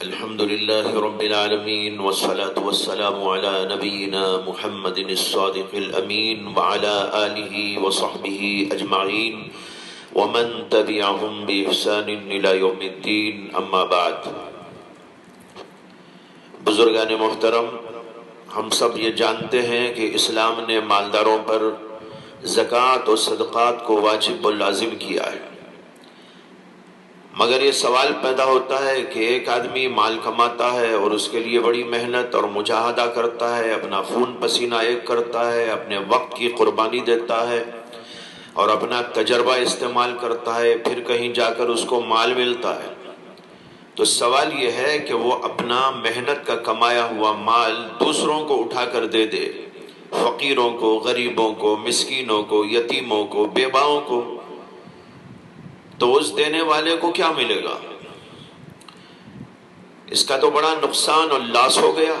الحمدللہ رب العالمین والصلاة والسلام علی نبینا محمد الصادق الامین وعلی آلہ وصحبہ اجمعین ومن تبعہم بإحسان الى یوم الدین، اما بعد۔ بزرگان محترم، ہم سب یہ جانتے ہیں کہ اسلام نے مالداروں پر زکوٰۃ اور صدقات کو واجب و لازم کیا ہے، مگر یہ سوال پیدا ہوتا ہے کہ ایک آدمی مال کماتا ہے اور اس کے لیے بڑی محنت اور مجاہدہ کرتا ہے، اپنا خون پسینہ ایک کرتا ہے، اپنے وقت کی قربانی دیتا ہے اور اپنا تجربہ استعمال کرتا ہے، پھر کہیں جا کر اس کو مال ملتا ہے۔ تو سوال یہ ہے کہ وہ اپنا محنت کا کمایا ہوا مال دوسروں کو اٹھا کر دے دے، فقیروں کو، غریبوں کو، مسکینوں کو، یتیموں کو، بیواؤں کو، تو اس دینے والے کو کیا ملے گا؟ اس کا تو بڑا نقصان اور لاس ہو گیا۔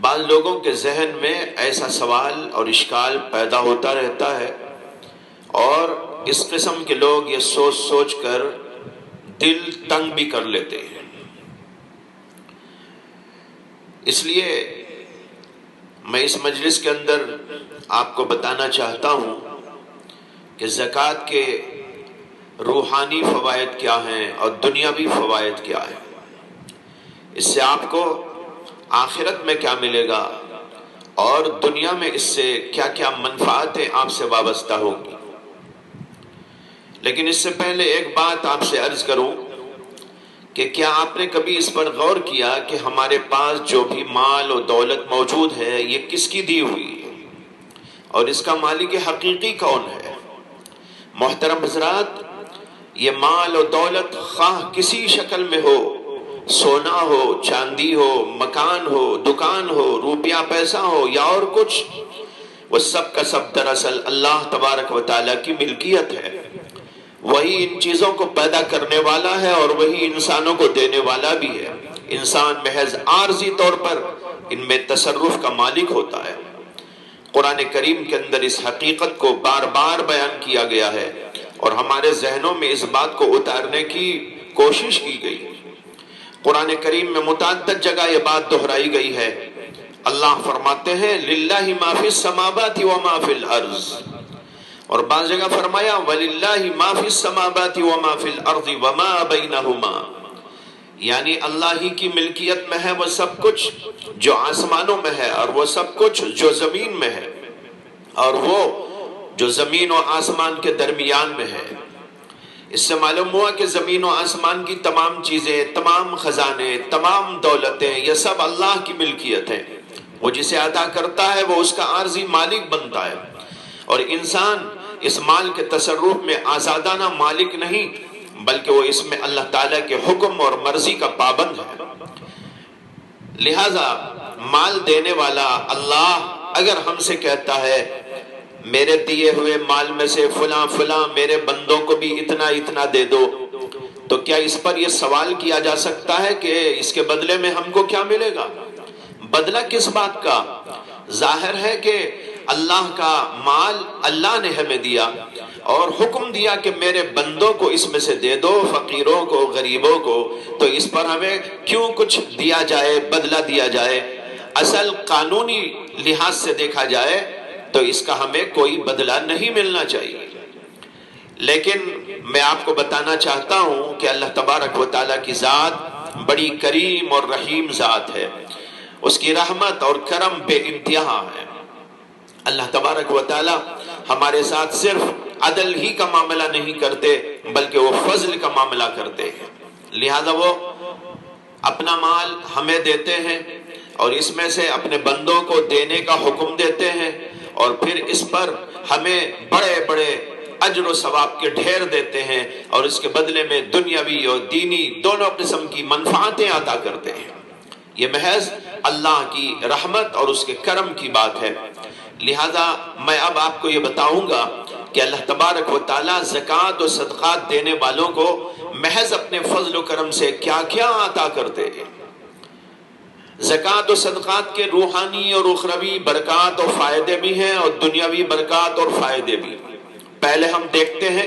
بعض لوگوں کے ذہن میں ایسا سوال اور اشکال پیدا ہوتا رہتا ہے، اور اس قسم کے لوگ یہ سوچ سوچ کر دل تنگ بھی کر لیتے ہیں۔ اس لیے میں اس مجلس کے اندر آپ کو بتانا چاہتا ہوں کہ زکوٰۃ کے روحانی فوائد کیا ہیں اور دنیاوی فوائد کیا ہیں، اس سے آپ کو آخرت میں کیا ملے گا اور دنیا میں اس سے کیا کیا منفعتیں آپ سے وابستہ ہوں گی۔ لیکن اس سے پہلے ایک بات آپ سے عرض کروں کہ کیا آپ نے کبھی اس پر غور کیا کہ ہمارے پاس جو بھی مال و دولت موجود ہے یہ کس کی دی ہوئی ہے اور اس کا مالک حقیقی کون ہے؟ محترم حضرات، یہ مال و دولت خواہ کسی شکل میں ہو، سونا ہو، چاندی ہو، مکان ہو، دکان ہو، روپیہ پیسہ ہو یا اور کچھ، وہ سب کا سب دراصل اللہ تبارک و تعالیٰ کی ملکیت ہے۔ وہی ان چیزوں کو پیدا کرنے والا ہے اور وہی انسانوں کو دینے والا بھی ہے۔ انسان محض عارضی طور پر ان میں تصرف کا مالک ہوتا ہے۔ قرآن کریم کے اندر اس حقیقت کو بار بار بیان کیا گیا ہے اور ہمارے ذہنوں میں اس بات کو اتارنے کی کوشش کی گئی۔ قرآن کریم میں متعدد جگہ یہ بات دہرائی گئی ہے۔ اللہ فرماتے ہیں للہ ما فی السماوات وما فی الارض، اور بعض جگہ فرمایا وللہ ما فی السماوات وما فی الارض وما بینہما، یعنی اللہ ہی کی ملکیت میں ہے وہ سب کچھ جو آسمانوں میں ہے اور وہ سب کچھ جو زمین میں ہے اور وہ جو زمین و آسمان کے درمیان میں ہے۔ اس سے معلوم ہوا کہ زمین و آسمان کی تمام چیزیں، تمام خزانے، تمام دولتیں، یہ سب اللہ کی ملکیت ہیں۔ وہ جسے عطا کرتا ہے وہ اس کا عارضی مالک بنتا ہے، اور انسان اس مال کے تصرف میں آزادانہ مالک نہیں بلکہ وہ اس میں اللہ تعالیٰ کے حکم اور مرضی کا پابند ہے۔ لہذا مال دینے والا اللہ اگر ہم سے کہتا ہے میرے دیے ہوئے مال میں سے فلاں فلاں میرے بندوں کو بھی اتنا اتنا دے دو، تو کیا اس پر یہ سوال کیا جا سکتا ہے کہ اس کے بدلے میں ہم کو کیا ملے گا؟ بدلہ کس بات کا؟ ظاہر ہے کہ اللہ کا مال اللہ نے ہمیں دیا اور حکم دیا کہ میرے بندوں کو اس میں سے دے دو، فقیروں کو، غریبوں کو، تو اس پر ہمیں کیوں کچھ دیا جائے، بدلہ دیا جائے؟ اصل قانونی لحاظ سے دیکھا جائے تو اس کا ہمیں کوئی بدلہ نہیں ملنا چاہیے۔ لیکن میں آپ کو بتانا چاہتا ہوں کہ اللہ تبارک و تعالیٰ کی ذات بڑی کریم اور رحیم ذات ہے، اس کی رحمت اور کرم بے انتہا ہے۔ اللہ تبارک و تعالیٰ ہمارے ساتھ صرف عدل ہی کا معاملہ نہیں کرتے بلکہ وہ فضل کا معاملہ کرتے ہیں۔ لہذا وہ اپنا مال ہمیں دیتے ہیں اور اس میں سے اپنے بندوں کو دینے کا حکم دیتے ہیں، اور پھر اس پر ہمیں بڑے بڑے اجر و ثواب کے ڈھیر دیتے ہیں، اور اس کے بدلے میں دنیاوی اور دینی دونوں قسم کی منفعتیں عطا کرتے ہیں۔ یہ محض اللہ کی رحمت اور اس کے کرم کی بات ہے۔ لہذا میں اب آپ کو یہ بتاؤں گا کہ اللہ تبارک و تعالیٰ زکوٰۃ و صدقات دینے والوں کو محض اپنے فضل و کرم سے کیا کیا عطا کرتے ہیں۔ زکوٰۃ و صدقات کے روحانی اور اخروی برکات اور فائدے بھی ہیں اور دنیاوی برکات اور فائدے بھی۔ پہلے ہم دیکھتے ہیں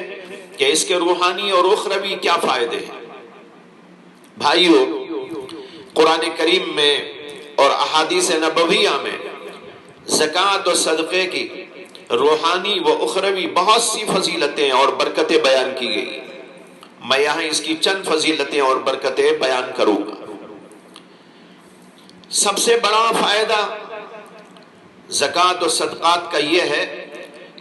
کہ اس کے روحانی اور اخروی کیا فائدے ہیں۔ بھائیو، قرآن کریم میں اور احادیث نبویہ میں زکوٰۃ و صدقے کی روحانی و اخروی بہت سی فضیلتیں اور برکتیں بیان کی گئی۔ میں یہاں اس کی چند فضیلتیں اور برکتیں بیان کروں گا۔ سب سے بڑا فائدہ زکوٰۃ و صدقات کا یہ ہے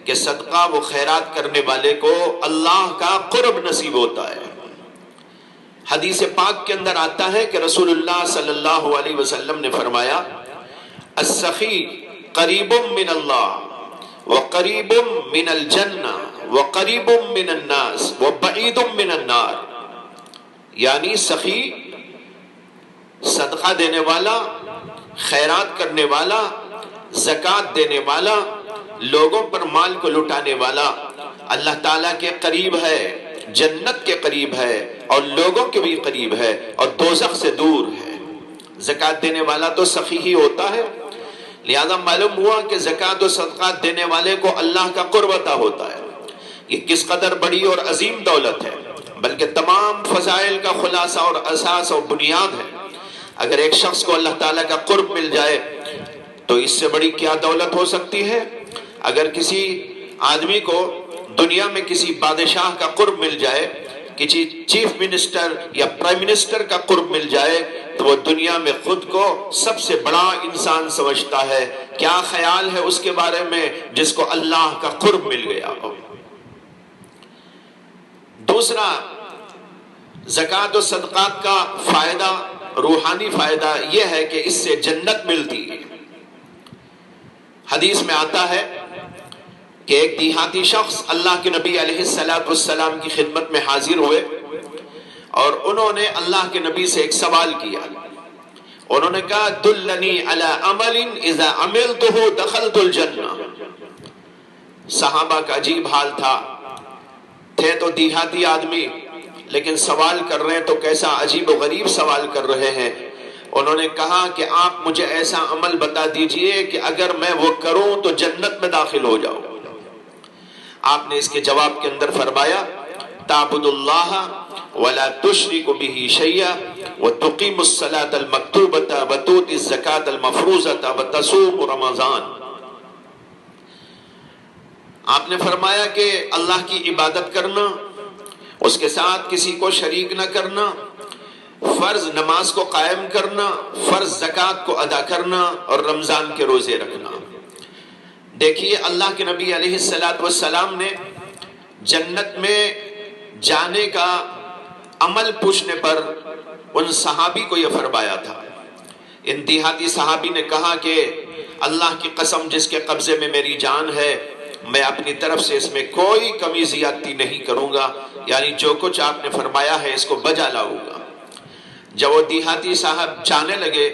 کہ صدقہ و خیرات کرنے والے کو اللہ کا قرب نصیب ہوتا ہے۔ حدیث پاک کے اندر آتا ہے کہ رسول اللہ صلی اللہ علیہ وسلم نے فرمایا، السخی قریب من اللہ وقریب من الجنہ وقریب من الناس وبعید من النار، یعنی سخی، صدقہ دینے والا، خیرات کرنے والا، زکوٰۃ دینے والا، لوگوں پر مال کو لٹانے والا اللہ تعالیٰ کے قریب ہے، جنت کے قریب ہے اور لوگوں کے بھی قریب ہے اور دوزخ سے دور ہے۔ زکوٰۃ دینے والا تو سخی ہی ہوتا ہے، لہذا معلوم ہوا کہ زکوٰۃ و صدقات دینے والے کو اللہ کا قرب عطا ہوتا ہے۔ یہ کس قدر بڑی اور عظیم دولت ہے، بلکہ تمام فضائل کا خلاصہ اور اساس اور بنیاد ہے۔ اگر ایک شخص کو اللہ تعالیٰ کا قرب مل جائے تو اس سے بڑی کیا دولت ہو سکتی ہے۔ اگر کسی آدمی کو دنیا میں کسی بادشاہ کا قرب مل جائے، کسی چیف منسٹر یا پرائم منسٹر کا قرب مل جائے، تو وہ دنیا میں خود کو سب سے بڑا انسان سمجھتا ہے۔ کیا خیال ہے اس کے بارے میں جس کو اللہ کا قرب مل گیا ہو۔ دوسرا، زکوٰۃ و صدقات کا فائدہ، روحانی فائدہ یہ ہے کہ اس سے جنت ملتی ہے۔ حدیث میں آتا ہے کہ ایک دیہاتی شخص اللہ کے نبی علیہ السلام کی خدمت میں حاضر ہوئے اور انہوں نے اللہ کے نبی سے ایک سوال کیا۔ انہوں نے کہا، دلنی علی عمل اذا عملتہ دخلت الجنہ۔ صحابہ کا عجیب حال تھا، تھے تو دیہاتی آدمی لیکن سوال کر رہے ہیں تو کیسا عجیب و غریب سوال کر رہے ہیں۔ انہوں نے کہا کہ آپ مجھے ایسا عمل بتا دیجئے کہ اگر میں وہ کروں تو جنت میں داخل ہو جاؤں۔ آپ نے اس کے جواب کے اندر فرمایا، تعبد اللہ ولا تشرک بہ شیئا وتقیم الصلاۃ المکتوبۃ وتؤتی الزکاۃ المفروضۃ وتصوم رمضان۔ آپ نے فرمایا کہ اللہ کی عبادت کرنا، اس کے ساتھ کسی کو شریک نہ کرنا، فرض نماز کو قائم کرنا، فرض زکوٰۃ کو ادا کرنا اور رمضان کے روزے رکھنا۔ دیکھیے، اللہ کے نبی علیہ السلام نے جنت میں جانے کا عمل پوچھنے پر ان صحابی کو یہ فرمایا تھا۔ ان دیہاتی صحابی نے کہا کہ اللہ کی قسم جس کے قبضے میں میری جان ہے، میں اپنی طرف سے اس میں کوئی کمی زیادتی نہیں کروں گا، یعنی جو کچھ آپ نے فرمایا ہے اس کو بجا لاؤں گا۔ جب وہ دیہاتی صاحب جانے لگے،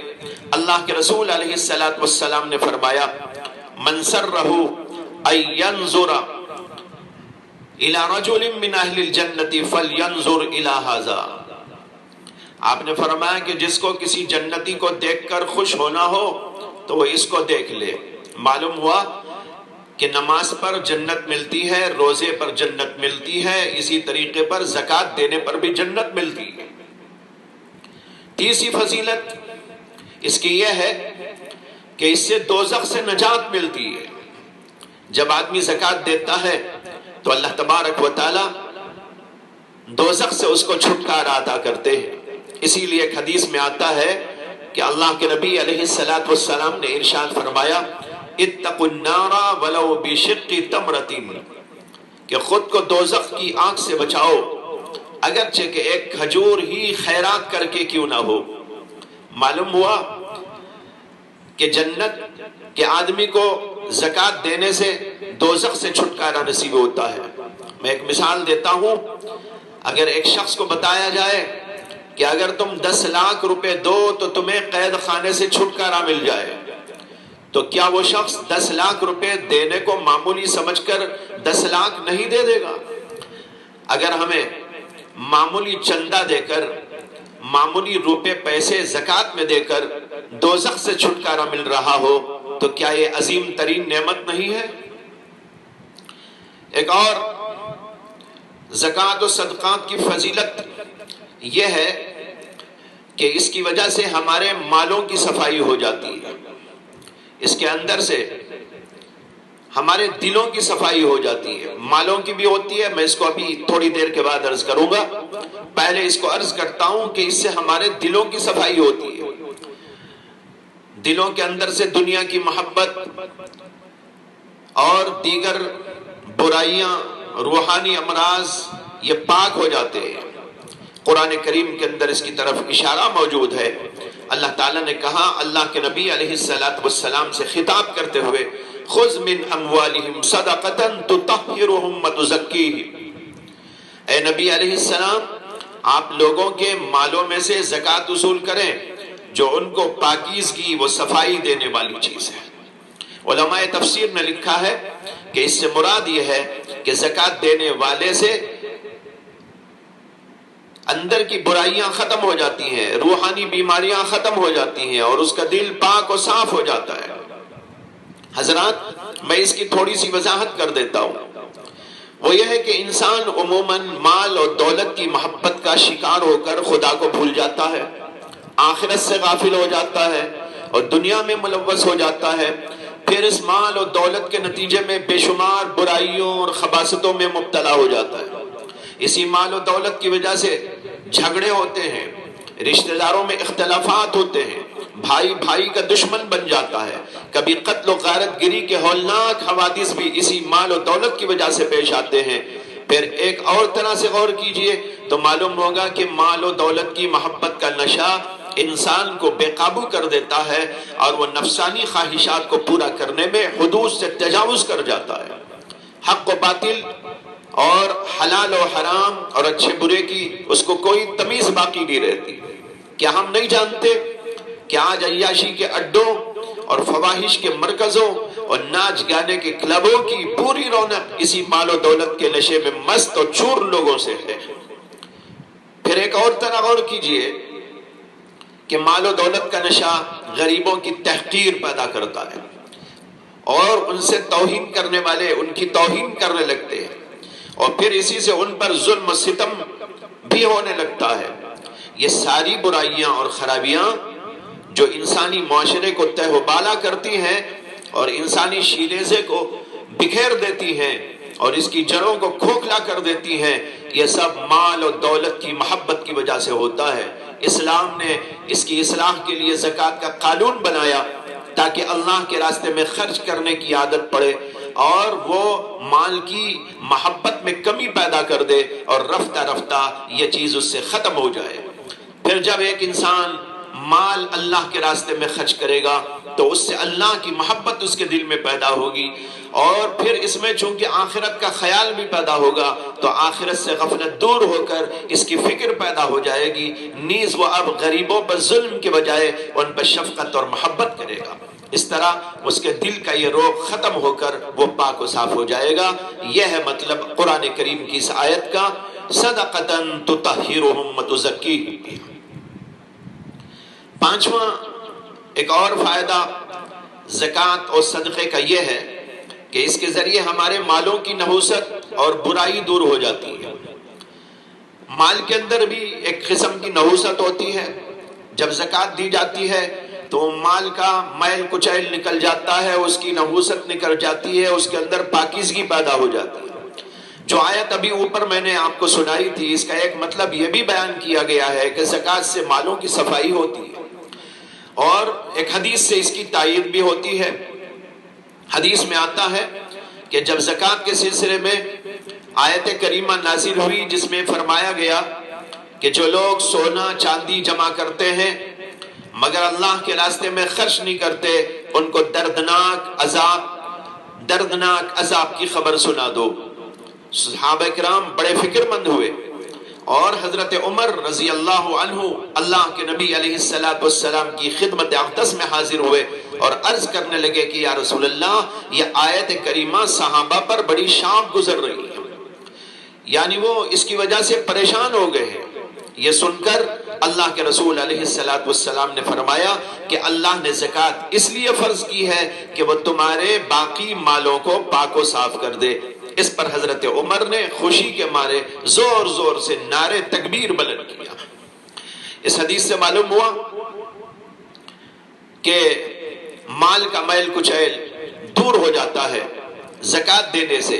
اللہ کے رسول علیہ السلام نے فرمایا، من سرہ ان ینظر الی رجل من اہل الجنت فلینظر الی ھذا۔ آپ نے فرمایا کہ جس کو کسی جنتی کو دیکھ کر خوش ہونا ہو تو وہ اس کو دیکھ لے۔ معلوم ہوا کہ نماز پر جنت ملتی ہے، روزے پر جنت ملتی ہے، اسی طریقے پر زکوٰۃ دینے پر بھی جنت ملتی ہے۔ تیسری فضیلت اس کی یہ ہے کہ اس سے دوزخ سے نجات ملتی ہے۔ جب آدمی زکوٰۃ دیتا ہے تو اللہ تبارک و تعالی دوزخ سے اس کو چھٹکارا عطا کرتے ہیں۔ اسی لیے ایک حدیث میں آتا ہے کہ اللہ کے نبی علیہ السلام نے ارشاد فرمایا، اتقوا النار ولو بشق تمرۃ، کہ خود کو دوزخ کی آگ سے بچاؤ اگرچہ کہ ایک کھجور ہی خیرات کر کے کیوں نہ ہو۔ معلوم ہوا کہ جنت کے آدمی کو زکوٰۃ دینے سے دوزخ سے چھٹکارا نصیب ہوتا ہے۔ میں ایک مثال دیتا ہوں، اگر ایک شخص کو بتایا جائے کہ اگر تم 10 لاکھ روپے دو تو تمہیں قید خانے سے چھٹکارا مل جائے، تو کیا وہ شخص 10 لاکھ روپے دینے کو معمولی سمجھ کر 10 لاکھ نہیں دے دے گا؟ اگر ہمیں معمولی چندہ دے کر، معمولی روپے پیسے زکوٰۃ میں دے کر دوزخ سے چھٹکارا مل رہا ہو تو کیا یہ عظیم ترین نعمت نہیں ہے؟ ایک اور زکوٰۃ و صدقات کی فضیلت یہ ہے کہ اس کی وجہ سے ہمارے مالوں کی صفائی ہو جاتی ہے، اس کے اندر سے ہمارے دلوں کی صفائی ہو جاتی ہے، مالوں کی بھی ہوتی ہے۔ میں اس کو ابھی تھوڑی دیر کے بعد عرض کروں گا، پہلے اس کو عرض کرتا ہوں کہ اس سے ہمارے دلوں کی صفائی ہوتی ہے۔ دلوں کے اندر سے دنیا کی محبت اور دیگر برائیاں، روحانی امراض یہ پاک ہو جاتے ہیں۔ قرآن کریم کے اندر اس کی طرف اشارہ موجود ہے۔ اللہ تعالیٰ نے کہا اللہ کے نبی علیہ السلام سے خطاب کرتے ہوئے، خذ من اموالہم صدقۃ تطہرہم وتزکیہم، اے نبی علیہ السلام آپ لوگوں کے مالوں میں سے زکوٰۃ وصول کریں جو ان کو پاکیزگی و صفائی دینے والی چیز ہے۔ علماء تفسیر نے لکھا ہے کہ اس سے مراد یہ ہے کہ زکوٰۃ دینے والے سے اندر کی برائیاں ختم ہو جاتی ہیں، روحانی بیماریاں ختم ہو جاتی ہیں اور اس کا دل پاک و صاف ہو جاتا ہے۔ حضرات میں اس کی تھوڑی سی وضاحت کر دیتا ہوں، وہ یہ ہے کہ انسان عموماً مال اور دولت کی محبت کا شکار ہو کر خدا کو بھول جاتا ہے، آخرت سے غافل ہو جاتا ہے اور دنیا میں ملوث ہو جاتا ہے، پھر اس مال اور دولت کے نتیجے میں بے شمار برائیوں اور خباثتوں میں مبتلا ہو جاتا ہے۔ اسی مال و دولت کی وجہ سے جھگڑے ہوتے ہیں، رشتہ داروں میں اختلافات ہوتے ہیں، بھائی بھائی کا دشمن بن جاتا ہے، کبھی قتل و غارت گری کے ہولناک حوادث بھی اسی مال و دولت کی وجہ سے پیش آتے ہیں۔ پھر ایک اور طرح سے غور کیجئے تو معلوم ہوگا کہ مال و دولت کی محبت کا نشہ انسان کو بے قابو کر دیتا ہے اور وہ نفسانی خواہشات کو پورا کرنے میں حدود سے تجاوز کر جاتا ہے۔ حق و باطل اور حلال و حرام اور اچھے برے کی اس کو کوئی تمیز باقی نہیں رہتی۔ کیا ہم نہیں جانتے کہ آج عیاشی کے اڈوں اور فواہش کے مرکزوں اور ناچ گانے کے کلبوں کی پوری رونق اسی مال و دولت کے نشے میں مست اور چور لوگوں سے ہے۔ پھر ایک اور طرح غور کیجئے کہ مال و دولت کا نشہ غریبوں کی تحقیر پیدا کرتا ہے اور ان سے توہین کرنے والے ان کی توہین کرنے لگتے ہیں اور پھر اسی سے ان پر ظلم و ستم بھی ہونے لگتا ہے۔ یہ ساری برائیاں اور خرابیاں جو انسانی معاشرے کو تہ و بالا کرتی ہیں اور انسانی شیرازے کو بکھیر دیتی ہیں اور اس کی جڑوں کو کھوکھلا کر دیتی ہیں، یہ سب مال اور دولت کی محبت کی وجہ سے ہوتا ہے۔ اسلام نے اس کی اصلاح کے لیے زکوٰۃ کا قانون بنایا تاکہ اللہ کے راستے میں خرچ کرنے کی عادت پڑے اور وہ مال کی محبت میں کمی پیدا کر دے اور رفتہ رفتہ یہ چیز اس سے ختم ہو جائے۔ پھر جب ایک انسان مال اللہ کے راستے میں خرچ کرے گا تو اس سے اللہ کی محبت اس کے دل میں پیدا ہوگی اور پھر اس میں چونکہ آخرت کا خیال بھی پیدا ہوگا تو آخرت سے غفلت دور ہو کر اس کی فکر پیدا ہو جائے گی، نیز وہ اب غریبوں پر ظلم کے بجائے ان پر شفقت اور محبت کرے گا۔ اس طرح اس کے دل کا یہ روگ ختم ہو کر وہ پاک و صاف ہو جائے گا۔ یہ ہے مطلب قرآن کریم کی اس آیت کا، صدقۃ تطہرہم وتزکیہم۔ پانچواں ایک اور فائدہ زکوٰۃ اور صدقے کا یہ ہے کہ اس کے ذریعے ہمارے مالوں کی نحوست اور برائی دور ہو جاتی ہے۔ مال کے اندر بھی ایک قسم کی نحوست ہوتی ہے، جب زکوٰۃ دی جاتی ہے تو مال کا میل کچیل نکل جاتا ہے، اس کی نحوست نکل جاتی ہے، اس کے اندر پاکیزگی پیدا ہو جاتی ہے۔ جو آیت ابھی اوپر میں نے آپ کو سنائی تھی اس کا ایک مطلب یہ بھی بیان کیا گیا ہے کہ زکوٰۃ سے مالوں کی صفائی ہوتی ہے اور ایک حدیث سے اس کی تائید بھی ہوتی ہے۔ حدیث میں آتا ہے کہ جب زکوٰۃ کے سلسلے میں آیت کریمہ نازل ہوئی جس میں فرمایا گیا کہ جو لوگ سونا چاندی جمع کرتے ہیں مگر اللہ کے راستے میں خرچ نہیں کرتے ان کو دردناک عذاب کی خبر سنا دو۔ صحابہ کرام بڑے فکر مند ہوئے اور حضرت عمر رضی اللہ عنہ اللہ کے نبی علیہ السلام کی خدمت اقدس میں حاضر ہوئے اور عرض کرنے لگے کہ یا رسول اللہ، یہ آیت کریمہ صحابہ پر بڑی شاق گزر رہی ہے، یعنی وہ اس کی وجہ سے پریشان ہو گئے ہیں۔ یہ سن کر اللہ کے رسول علیہ السلام نے فرمایا کہ اللہ نے زکوٰۃ اس لیے فرض کی ہے کہ وہ تمہارے باقی مالوں کو پاک و صاف کر دے۔ اس پر حضرت عمر نے خوشی کے مارے زور زور سے نعرے تکبیر بلند کیا۔ اس حدیث سے معلوم ہوا کہ مال کا میل کچیل دور ہو جاتا ہے زکوٰۃ دینے سے،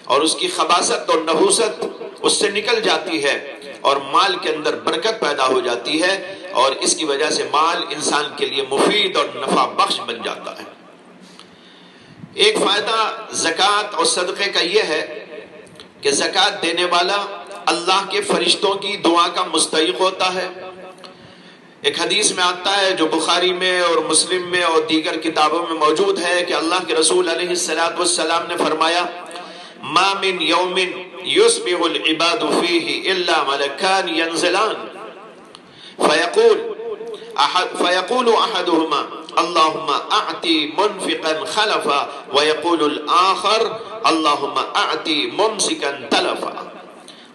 اور اس کی خباثت اور نحوست اس سے نکل جاتی ہے، اور مال کے اندر برکت پیدا ہو جاتی ہے، اور اس کی وجہ سے مال انسان کے لیے مفید اور نفع بخش بن جاتا ہے۔ ایک فائدہ زکوٰۃ اور صدقے کا یہ ہے کہ زکوٰۃ دینے والا اللہ کے فرشتوں کی دعا کا مستحق ہوتا ہے۔ ایک حدیث میں آتا ہے جو بخاری میں اور مسلم میں اور دیگر کتابوں میں موجود ہے کہ اللہ کے رسول علیہ السلام نے فرمایا ما من یوم یصبح العباد فیہ الا ملکان ینزلان فیقول احدہما اللہم اعطی منفقا خلفا ویقول الآخر اللہم اعطی ممسکا تلفا۔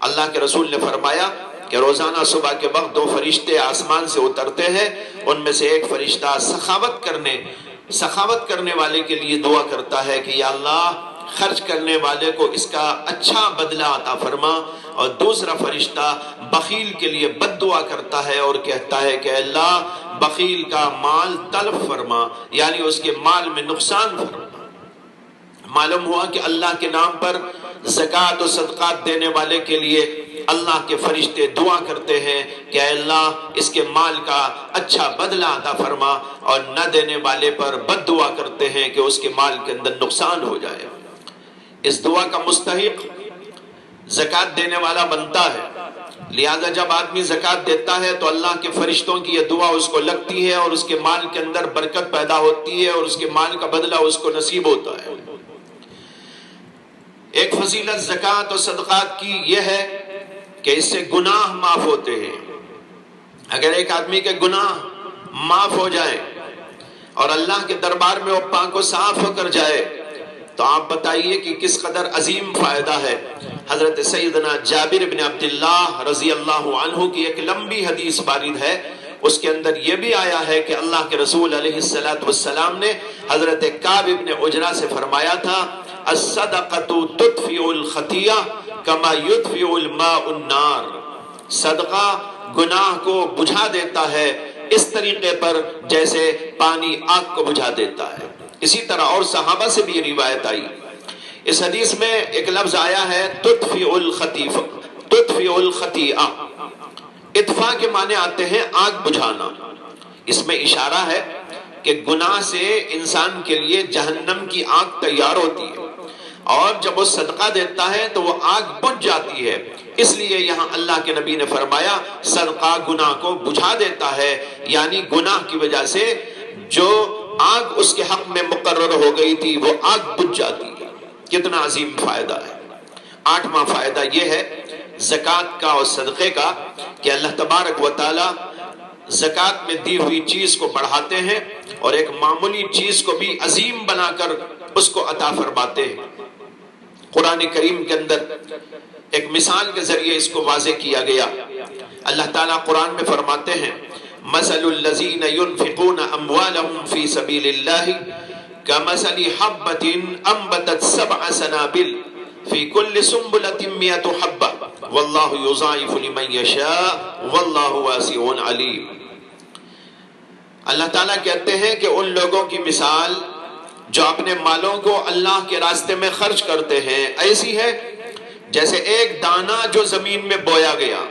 اللہ کے رسول نے فرمایا کہ روزانہ صبح کے وقت دو فرشتے آسمان سے اترتے ہیں، ان میں سے ایک فرشتہ سخاوت کرنے والے کے لیے دعا کرتا ہے کہ یا اللہ خرچ کرنے والے کو اس کا اچھا بدلہ عطا فرما، اور دوسرا فرشتہ بخیل کے لیے بد دعا کرتا ہے اور کہتا ہے کہ اللہ بخیل کا مال تلف فرما، یعنی اس کے مال میں نقصان فرما۔ معلوم ہوا کہ اللہ کے نام پر زکوٰۃ و صدقات دینے والے کے لیے اللہ کے فرشتے دعا کرتے ہیں کہ اے اللہ اس کے مال کا اچھا بدلہ عطا فرما، اور نہ دینے والے پر بد دعا کرتے ہیں کہ اس کے مال کے اندر نقصان ہو جائے۔ اس دعا کا مستحق زکوٰۃ دینے والا بنتا ہے، لہذا جب آدمی زکوٰۃ دیتا ہے تو اللہ کے فرشتوں کی یہ دعا اس کو لگتی ہے، اور اس کے مال کے اندر برکت پیدا ہوتی ہے، اور اس کے مال کا بدلہ اس کو نصیب ہوتا ہے۔ ایک فضیلت زکوٰۃ اور صدقات کی یہ ہے کہ اس سے گناہ معاف ہوتے ہیں۔ اگر ایک آدمی کے گناہ معاف ہو جائے اور اللہ کے دربار میں وہ پاک و صاف ہو کر جائے تو آپ بتائیے کہ کس قدر عظیم فائدہ ہے۔ حضرت سیدنا جابر بن عبداللہ رضی اللہ عنہ کی ایک لمبی حدیث وارد ہے، اس کے اندر یہ بھی آیا ہے کہ اللہ کے رسول علیہ السلام نے حضرت کعب بن عجرہ سے فرمایا تھا الصدقۃ تطفئ الخطیہ کما یطفئ الماء النار، صدقہ گناہ کو بجھا دیتا ہے اس طریقے پر جیسے پانی آگ کو بجھا دیتا ہے۔ اسی طرح اور صحابہ سے بھی یہ روایت آئی، اس حدیث میں ایک لفظ آیا ہے تطفئ الخطیئہ، اطفاء کے معنی آتے ہیں آگ بجھانا۔ اس میں اشارہ ہے کہ گناہ سے انسان کے لیے جہنم کی آگ تیار ہوتی ہے، اور جب وہ صدقہ دیتا ہے تو وہ آگ بجھ جاتی ہے۔ اس لیے یہاں اللہ کے نبی نے فرمایا صدقہ گناہ کو بجھا دیتا ہے، یعنی گناہ کی وجہ سے جو آگ اس کے حق میں مقرر ہو گئی تھی وہ آگ بجھ جاتی ہے۔ کتنا عظیم فائدہ ہے۔ 8واں فائدہ یہ ہے زکوٰۃ کا اور صدقے کا کہ اللہ تبارک و تعالی زکوٰۃ میں دی ہوئی چیز کو بڑھاتے ہیں، اور ایک معمولی چیز کو بھی عظیم بنا کر اس کو عطا فرماتے ہیں۔ قرآن کریم کے اندر ایک مثال کے ذریعے اس کو واضح کیا گیا۔ اللہ تعالیٰ قرآن میں فرماتے ہیں مثل الذین ينفقون اموالهم فی سبیل اللہ کمثل حبۃ انبتت 7 سنابل فی کل سنبلۃ 100 حبۃ واللہ یضاعف لمن یشاء واللہ واسع علیم۔ اللہ تعالیٰ کہتے ہیں کہ ان لوگوں کی مثال جو اپنے مالوں کو اللہ کے راستے میں خرچ کرتے ہیں ایسی ہے جیسے ایک دانہ جو زمین میں بویا گیا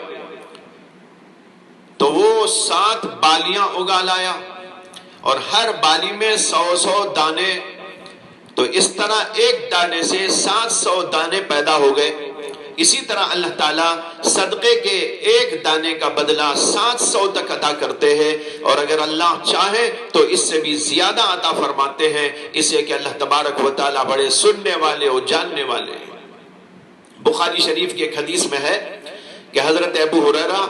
تو وہ 7 بالیاں اگا لایا، اور ہر بالی میں 100 دانے، تو اس طرح ایک دانے سے 700 دانے پیدا ہو گئے۔ اسی طرح اللہ تعالیٰ صدقے کے ایک دانے کا بدلہ 700 تک عطا کرتے ہیں، اور اگر اللہ چاہے تو اس سے بھی زیادہ عطا فرماتے ہیں، اسے کہ اللہ تبارک و تعالیٰ بڑے سننے والے اور جاننے والے ہیں۔ بخاری شریف کی ایک حدیث میں ہے کہ حضرت ابو ہریرہ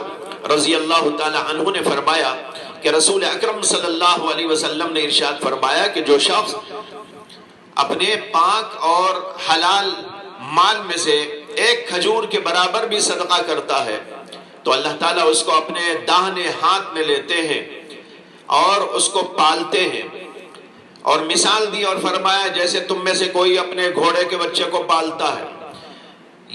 رضی اللہ تعالی عنہ نے فرمایا کہ رسول اکرم صلی اللہ علیہ وسلم نے ارشاد فرمایا کہ جو شخص اپنے پاک اور حلال مال میں سے ایک کھجور کے برابر بھی صدقہ کرتا ہے تو اللہ تعالیٰ اس کو اپنے داہنے ہاتھ میں لیتے ہیں اور اس کو پالتے ہیں. اور مثال دی اور فرمایا جیسے تم میں سے کوئی اپنے گھوڑے کے بچے کو پالتا ہے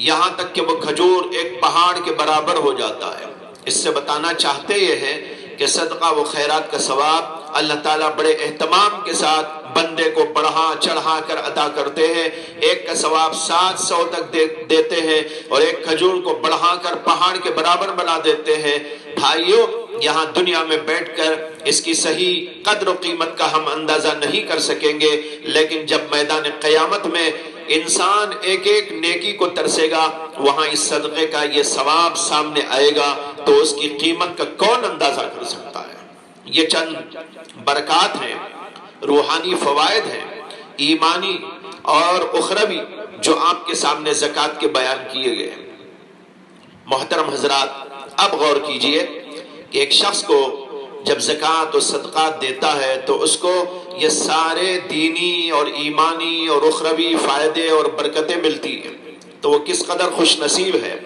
یہاں تک کہ وہ کھجور ایک پہاڑ کے برابر ہو جاتا ہے. اس سے بتانا چاہتے یہ ہے کہ صدقہ و خیرات کا ثواب اللہ تعالیٰ بڑے اہتمام کے ساتھ بندے کو بڑھا چڑھا کر عطا کرتے ہیں. ایک کا ثواب 700 تک دیتے ہیں اور ایک کھجور کو بڑھا کر پہاڑ کے برابر بنا دیتے ہیں. بھائیو یہاں دنیا میں بیٹھ کر اس کی صحیح قدر و قیمت کا ہم اندازہ نہیں کر سکیں گے، لیکن جب میدان قیامت میں انسان ایک ایک نیکی کو ترسے گا وہاں اس صدقے کا یہ ثواب سامنے آئے گا تو اس کی قیمت کا کون اندازہ کر سکتا ہے. یہ چند برکات ہیں، روحانی فوائد ہیں، ایمانی اور اخروی جو آپ کے سامنے زکوٰۃ کے بیان کیے گئے. محترم حضرات اب غور کیجئے کہ ایک شخص کو جب زکوٰۃ و صدقات دیتا ہے تو اس کو یہ سارے دینی اور ایمانی اور اخروی فائدے اور برکتیں ملتی ہیں تو وہ کس قدر خوش نصیب ہے.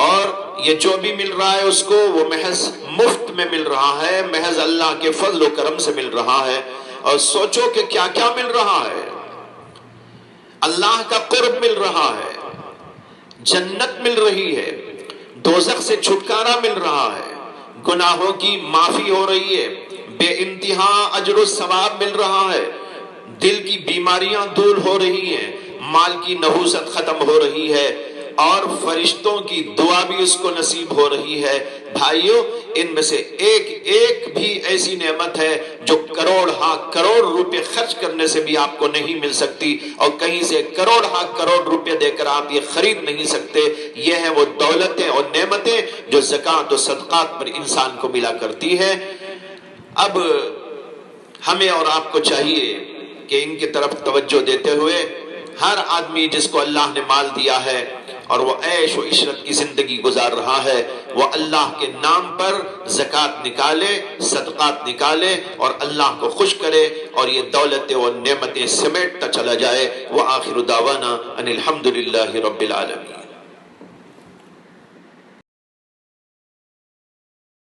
اور یہ جو بھی مل رہا ہے اس کو وہ محض مفت میں مل رہا ہے، محض اللہ کے فضل و کرم سے مل رہا ہے. اور سوچو کہ کیا کیا مل رہا ہے. اللہ کا قرب مل رہا ہے، جنت مل رہی ہے، دوزخ سے چھٹکارا مل رہا ہے، گناہوں کی معافی ہو رہی ہے، بے انتہا اجر و ثواب مل رہا ہے، دل کی بیماریاں دور ہو رہی ہیں، مال کی نحوست ختم ہو رہی ہے اور فرشتوں کی دعا بھی اس کو نصیب ہو رہی ہے. بھائیو ان میں سے ایک ایک بھی ایسی نعمت ہے جو کروڑ ہاں کروڑ روپے خرچ کرنے سے بھی آپ کو نہیں مل سکتی اور کہیں سے کروڑ ہاں کروڑ روپے دے کر آپ یہ خرید نہیں سکتے. یہ ہیں وہ دولتیں اور نعمتیں جو زکوٰۃ و صدقات پر انسان کو ملا کرتی ہے. اب ہمیں اور آپ کو چاہیے کہ ان کی طرف توجہ دیتے ہوئے ہر آدمی جس کو اللہ نے مال دیا ہے اور وہ عیش و عشرت کی زندگی گزار رہا ہے وہ اللہ کے نام پر زکوٰۃ نکالے، صدقات نکالے اور اللہ کو خوش کرے اور یہ دولتیں اور نعمتیں سمیٹتا چلا جائے. وآخر دعوانا ان الحمدللہ رب العالمین.